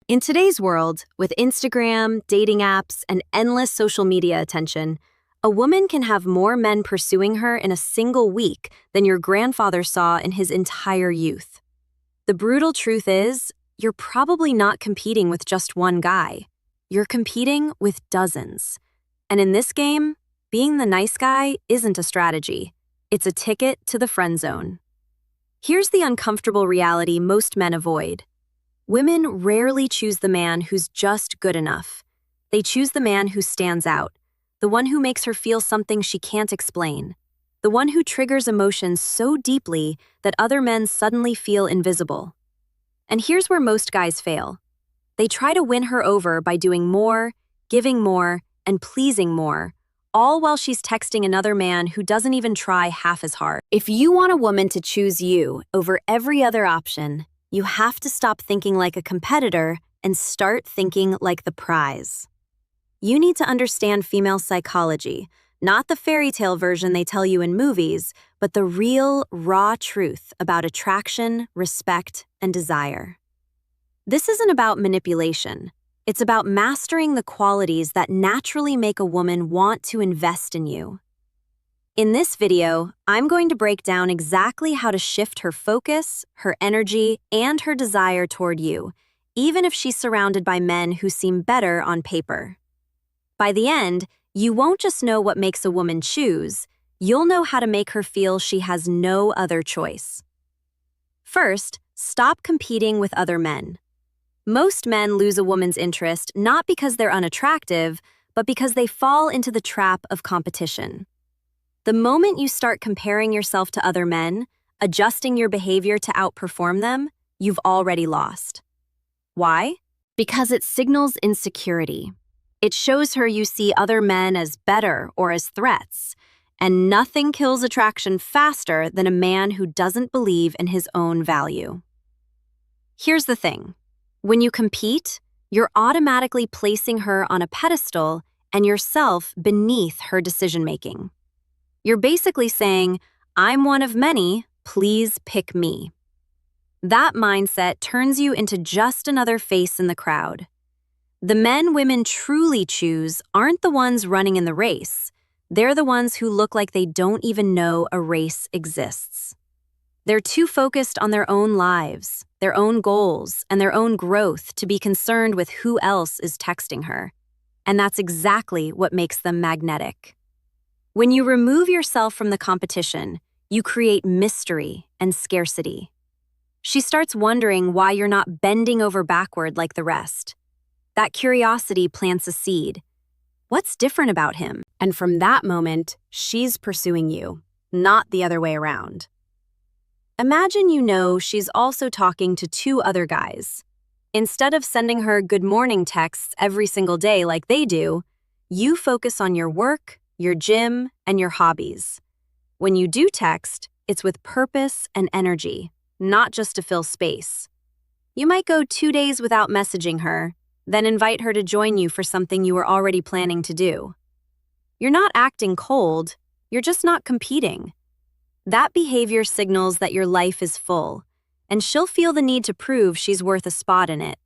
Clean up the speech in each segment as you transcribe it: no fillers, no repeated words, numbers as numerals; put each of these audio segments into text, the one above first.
In today's world, with Instagram, dating apps, and endless social media attention, a woman can have more men pursuing her in a single week than your grandfather saw in his entire youth. The brutal truth is, you're probably not competing with just one guy. You're competing with dozens. And in this game, being the nice guy isn't a strategy. It's a ticket to the friend zone. Here's the uncomfortable reality most men avoid. Women rarely choose the man who's just good enough. They choose the man who stands out, the one who makes her feel something she can't explain, the one who triggers emotions so deeply that other men suddenly feel invisible. And here's where most guys fail. They try to win her over by doing more, giving more, and pleasing more, all while she's texting another man who doesn't even try half as hard. If you want a woman to choose you over every other option, you have to stop thinking like a competitor and start thinking like the prize. You need to understand female psychology, not the fairy tale version they tell you in movies, but the real, raw truth about attraction, respect, and desire. This isn't about manipulation. It's about mastering the qualities that naturally make a woman want to invest in you. In this video, I'm going to break down exactly how to shift her focus, her energy, and her desire toward you, even if she's surrounded by men who seem better on paper. By the end, you won't just know what makes a woman choose, you'll know how to make her feel she has no other choice. First, stop competing with other men. Most men lose a woman's interest not because they're unattractive, but because they fall into the trap of competition. The moment you start comparing yourself to other men, adjusting your behavior to outperform them, you've already lost. Why? Because it signals insecurity. It shows her you see other men as better or as threats, and nothing kills attraction faster than a man who doesn't believe in his own value. Here's the thing. When you compete, you're automatically placing her on a pedestal and yourself beneath her decision-making. You're basically saying, I'm one of many, please pick me. That mindset turns you into just another face in the crowd. The men women truly choose aren't the ones running in the race. They're the ones who look like they don't even know a race exists. They're too focused on their own lives, their own goals, and their own growth to be concerned with who else is texting her. And that's exactly what makes them magnetic. When you remove yourself from the competition, you create mystery and scarcity. She starts wondering why you're not bending over backward like the rest. That curiosity plants a seed. What's different about him? And from that moment, she's pursuing you, not the other way around. Imagine you know she's also talking to two other guys. Instead of sending her good morning texts every single day like they do, you focus on your work, your gym, and your hobbies. When you do text, it's with purpose and energy, not just to fill space. You might go 2 days without messaging her, then invite her to join you for something you were already planning to do. You're not acting cold, you're just not competing. That behavior signals that your life is full, and she'll feel the need to prove she's worth a spot in it.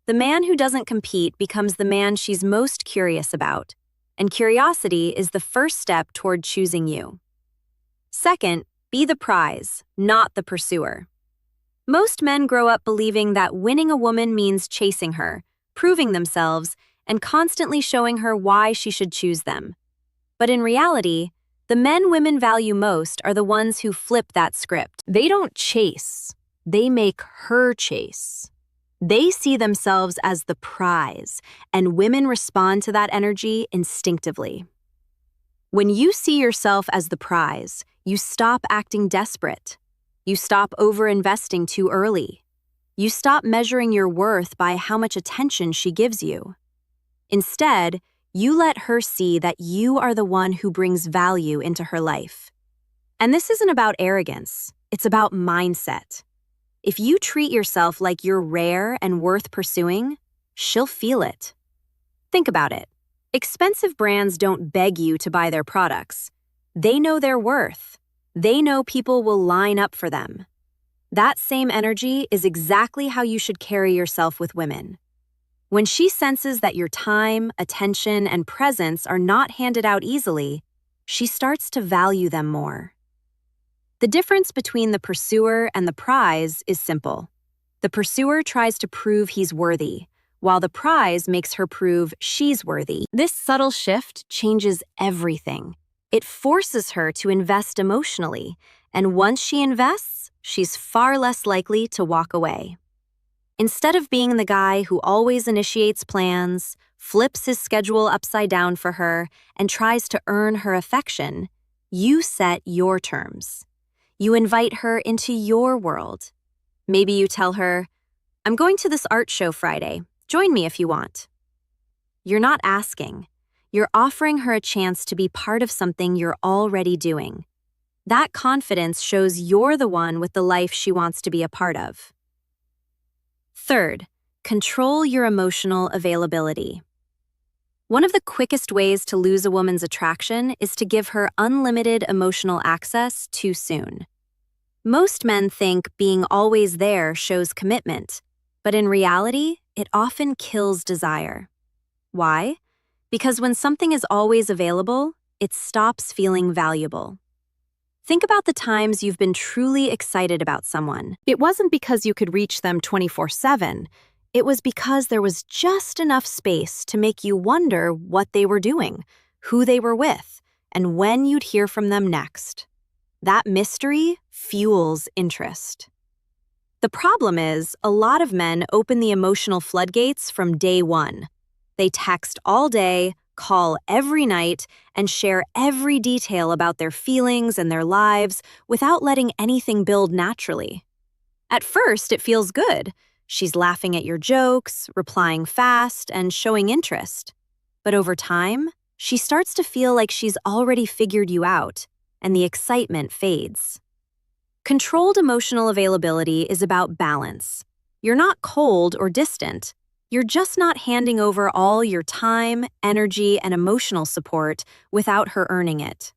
The man who doesn't compete becomes the man she's most curious about, and curiosity is the first step toward choosing you. Second, be the prize, not the pursuer. Most men grow up believing that winning a woman means chasing her, proving themselves, and constantly showing her why she should choose them. But in reality, the men women value most are the ones who flip that script. They don't chase, they make her chase. They see themselves as the prize, and women respond to that energy instinctively. When you see yourself as the prize, you stop acting desperate. You stop over-investing too early. You stop measuring your worth by how much attention she gives you. Instead, you let her see that you are the one who brings value into her life. And this isn't about arrogance, it's about mindset. If you treat yourself like you're rare and worth pursuing, she'll feel it. Think about it. Expensive brands don't beg you to buy their products. They know their worth. They know people will line up for them. That same energy is exactly how you should carry yourself with women. When she senses that your time, attention, and presence are not handed out easily, she starts to value them more. The difference between the pursuer and the prize is simple. The pursuer tries to prove he's worthy, while the prize makes her prove she's worthy. This subtle shift changes everything. It forces her to invest emotionally, and once she invests, she's far less likely to walk away. Instead of being the guy who always initiates plans, flips his schedule upside down for her, and tries to earn her affection, you set your terms. You invite her into your world. Maybe you tell her, "I'm going to this art show Friday. Join me if you want." You're not asking. You're offering her a chance to be part of something you're already doing. That confidence shows you're the one with the life she wants to be a part of. Third, control your emotional availability. One of the quickest ways to lose a woman's attraction is to give her unlimited emotional access too soon. Most men think being always there shows commitment, but in reality, it often kills desire. Why? Because when something is always available, it stops feeling valuable. Think about the times you've been truly excited about someone. It wasn't because you could reach them 24/7. It was because there was just enough space to make you wonder what they were doing, who they were with, and when you'd hear from them next. That mystery fuels interest. The problem is, a lot of men open the emotional floodgates from day one. They text all day, call every night, and share every detail about their feelings and their lives without letting anything build naturally. At first, it feels good. She's laughing at your jokes, replying fast, and showing interest. But over time, she starts to feel like she's already figured you out, and the excitement fades. Controlled emotional availability is about balance. You're not cold or distant. You're just not handing over all your time, energy, and emotional support without her earning it.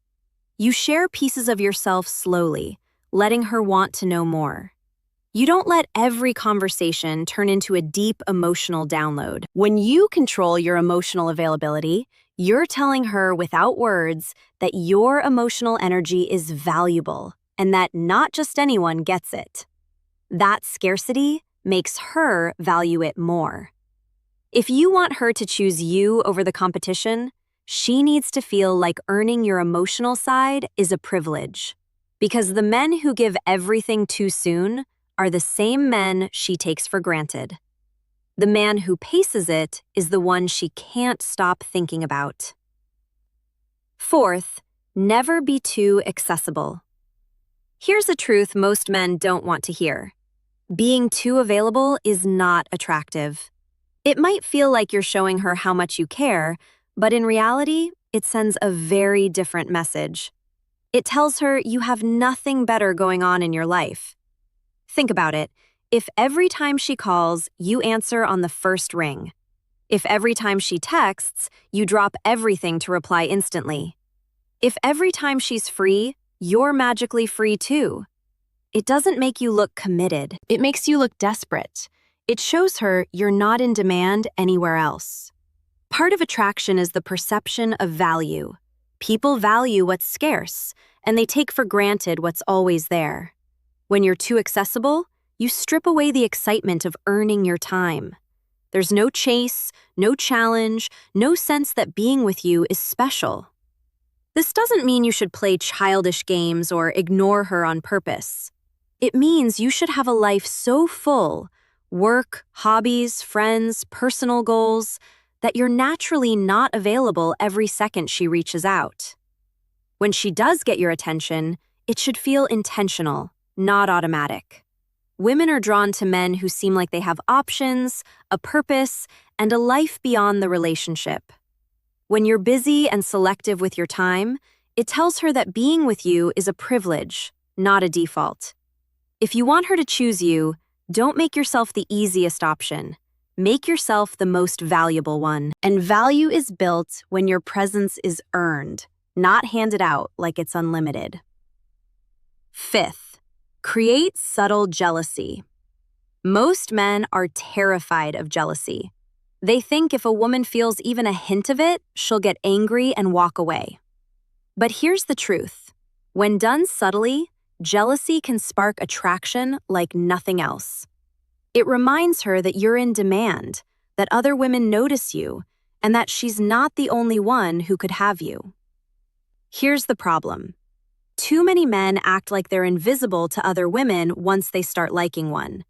You share pieces of yourself slowly, letting her want to know more. You don't let every conversation turn into a deep emotional download. When you control your emotional availability, you're telling her without words that your emotional energy is valuable and that not just anyone gets it. That scarcity makes her value it more. If you want her to choose you over the competition, she needs to feel like earning your emotional side is a privilege. Because the men who give everything too soon are the same men she takes for granted. The man who paces it is the one she can't stop thinking about. Fourth, never be too accessible. Here's a truth most men don't want to hear. Being too available is not attractive. It might feel like you're showing her how much you care, but in reality, it sends a very different message. It tells her you have nothing better going on in your life. Think about it. If every time she calls, you answer on the first ring. If every time she texts, you drop everything to reply instantly. If every time she's free, you're magically free too. It doesn't make you look committed. It makes you look desperate. It shows her you're not in demand anywhere else. Part of attraction is the perception of value. People value what's scarce, and they take for granted what's always there. When you're too accessible, you strip away the excitement of earning your time. There's no chase, no challenge, no sense that being with you is special. This doesn't mean you should play childish games or ignore her on purpose. It means you should have a life so full, work, hobbies, friends, personal goals, that you're naturally not available every second she reaches out. When she does get your attention, it should feel intentional, not automatic. Women are drawn to men who seem like they have options, a purpose, and a life beyond the relationship. When you're busy and selective with your time, it tells her that being with you is a privilege, not a default. If you want her to choose you, don't make yourself the easiest option. Make yourself the most valuable one. And value is built when your presence is earned, not handed out like it's unlimited. Fifth, create subtle jealousy. Most men are terrified of jealousy. They think if a woman feels even a hint of it, she'll get angry and walk away. But here's the truth. When done subtly, jealousy can spark attraction like nothing else. It reminds her that you're in demand, that other women notice you, and that she's not the only one who could have you. Here's the problem. Too many men act like they're invisible to other women once they start liking one.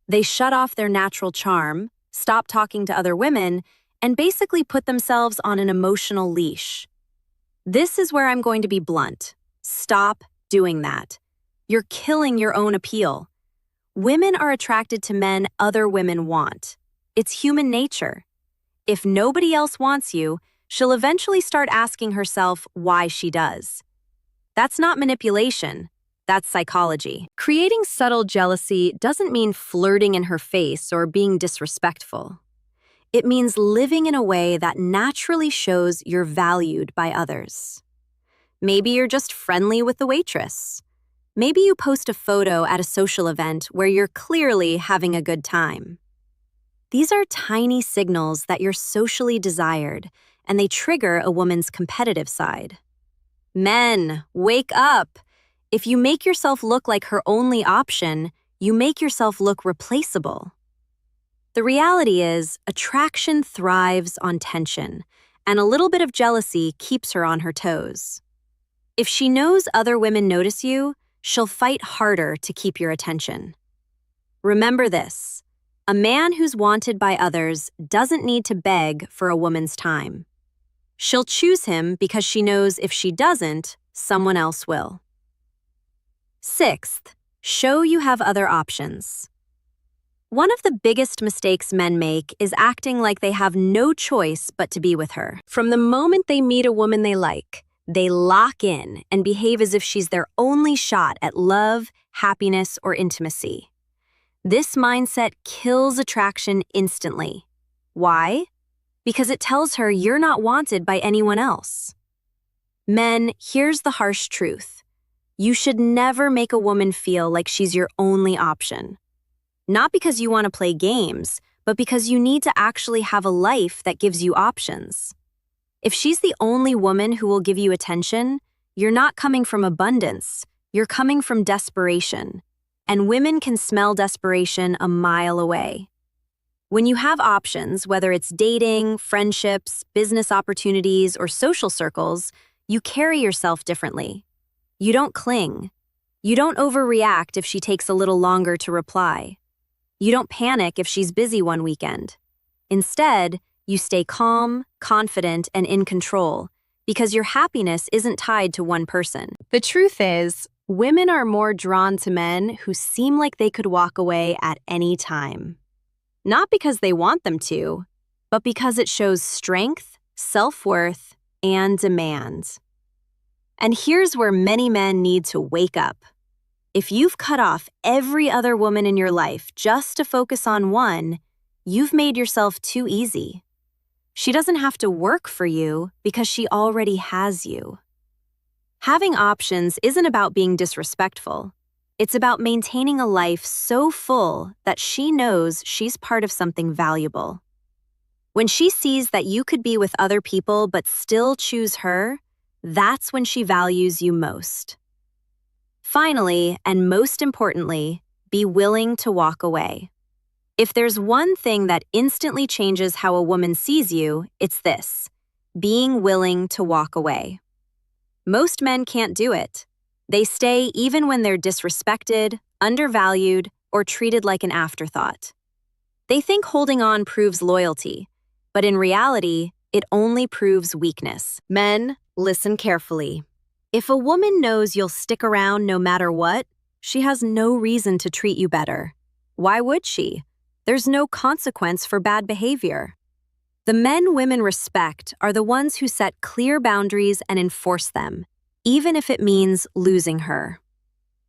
They shut off their natural charm, stop talking to other women, and basically put themselves on an emotional leash. This is where I'm going to be blunt. Stop doing that. You're killing your own appeal. Women are attracted to men other women want. It's human nature. If nobody else wants you, she'll eventually start asking herself why she does. That's not manipulation. That's psychology. Creating subtle jealousy doesn't mean flirting in her face or being disrespectful. It means living in a way that naturally shows you're valued by others. Maybe you're just friendly with the waitress. Maybe you post a photo at a social event where you're clearly having a good time. These are tiny signals that you're socially desired, and they trigger a woman's competitive side. Men, wake up! If you make yourself look like her only option, you make yourself look replaceable. The reality is, attraction thrives on tension, and a little bit of jealousy keeps her on her toes. If she knows other women notice you, she'll fight harder to keep your attention. Remember this, a man who's wanted by others doesn't need to beg for a woman's time. She'll choose him because she knows if she doesn't, someone else will. Sixth, show you have other options. One of the biggest mistakes men make is acting like they have no choice but to be with her. From the moment they meet a woman they like, they lock in and behave as if she's their only shot at love, happiness, or intimacy. This mindset kills attraction instantly. Why? Because it tells her you're not wanted by anyone else. Men, here's the harsh truth. You should never make a woman feel like she's your only option. Not because you want to play games, but because you need to actually have a life that gives you options. If she's the only woman who will give you attention, you're not coming from abundance, you're coming from desperation. And women can smell desperation a mile away. When you have options, whether it's dating, friendships, business opportunities, or social circles, you carry yourself differently. You don't cling. You don't overreact if she takes a little longer to reply. You don't panic if she's busy one weekend. Instead, you stay calm, confident, and in control, because your happiness isn't tied to one person. The truth is, women are more drawn to men who seem like they could walk away at any time. Not because they want them to, but because it shows strength, self-worth, and demand. And here's where many men need to wake up. If you've cut off every other woman in your life just to focus on one, you've made yourself too easy. She doesn't have to work for you because she already has you. Having options isn't about being disrespectful. It's about maintaining a life so full that she knows she's part of something valuable. When she sees that you could be with other people but still choose her, that's when she values you most. Finally, and most importantly, be willing to walk away. If there's one thing that instantly changes how a woman sees you, it's this: being willing to walk away. Most men can't do it. They stay even when they're disrespected, undervalued, or treated like an afterthought. They think holding on proves loyalty, but in reality, it only proves weakness. Men, listen carefully. If a woman knows you'll stick around no matter what, she has no reason to treat you better. Why would she? There's no consequence for bad behavior. The men women respect are the ones who set clear boundaries and enforce them, even if it means losing her.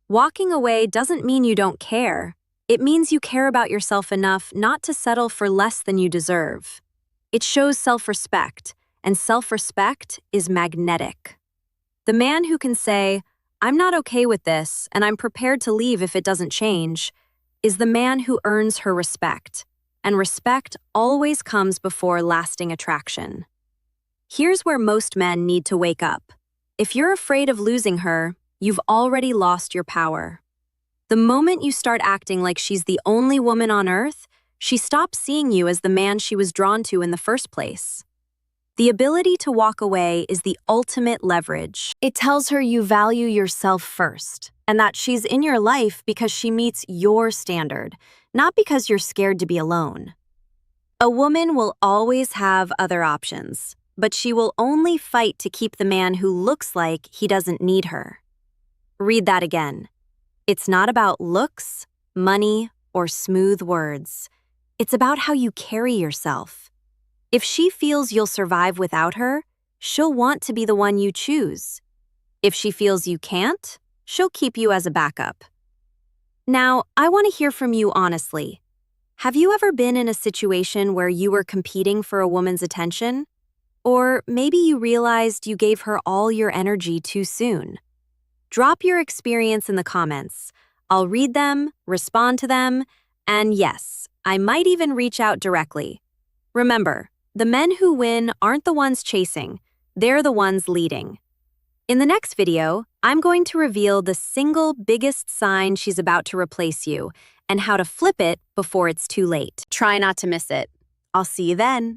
Walking away doesn't mean you don't care. It means you care about yourself enough not to settle for less than you deserve. It shows self-respect, and self-respect is magnetic. The man who can say, "I'm not okay with this, and I'm prepared to leave if it doesn't change," is the man who earns her respect. and respect always comes before lasting attraction. Here's where most men need to wake up. If you're afraid of losing her, you've already lost your power. The moment you start acting like she's the only woman on earth, she stops seeing you as the man she was drawn to in the first place. The ability to walk away is the ultimate leverage. It tells her you value yourself first, and that she's in your life because she meets your standard, not because you're scared to be alone. A woman will always have other options, but she will only fight to keep the man who looks like he doesn't need her. Read that again. It's not about looks, money, or smooth words. It's about how you carry yourself. If she feels you'll survive without her, she'll want to be the one you choose. If she feels you can't, she'll keep you as a backup. Now, I want to hear from you honestly. Have you ever been in a situation where you were competing for a woman's attention? Or maybe you realized you gave her all your energy too soon? Drop your experience in the comments. I'll read them, respond to them, and yes, I might even reach out directly. Remember, the men who win aren't the ones chasing, they're the ones leading. In the next video, I'm going to reveal the single biggest sign she's about to replace you and how to flip it before it's too late. Try not to miss it. I'll see you then.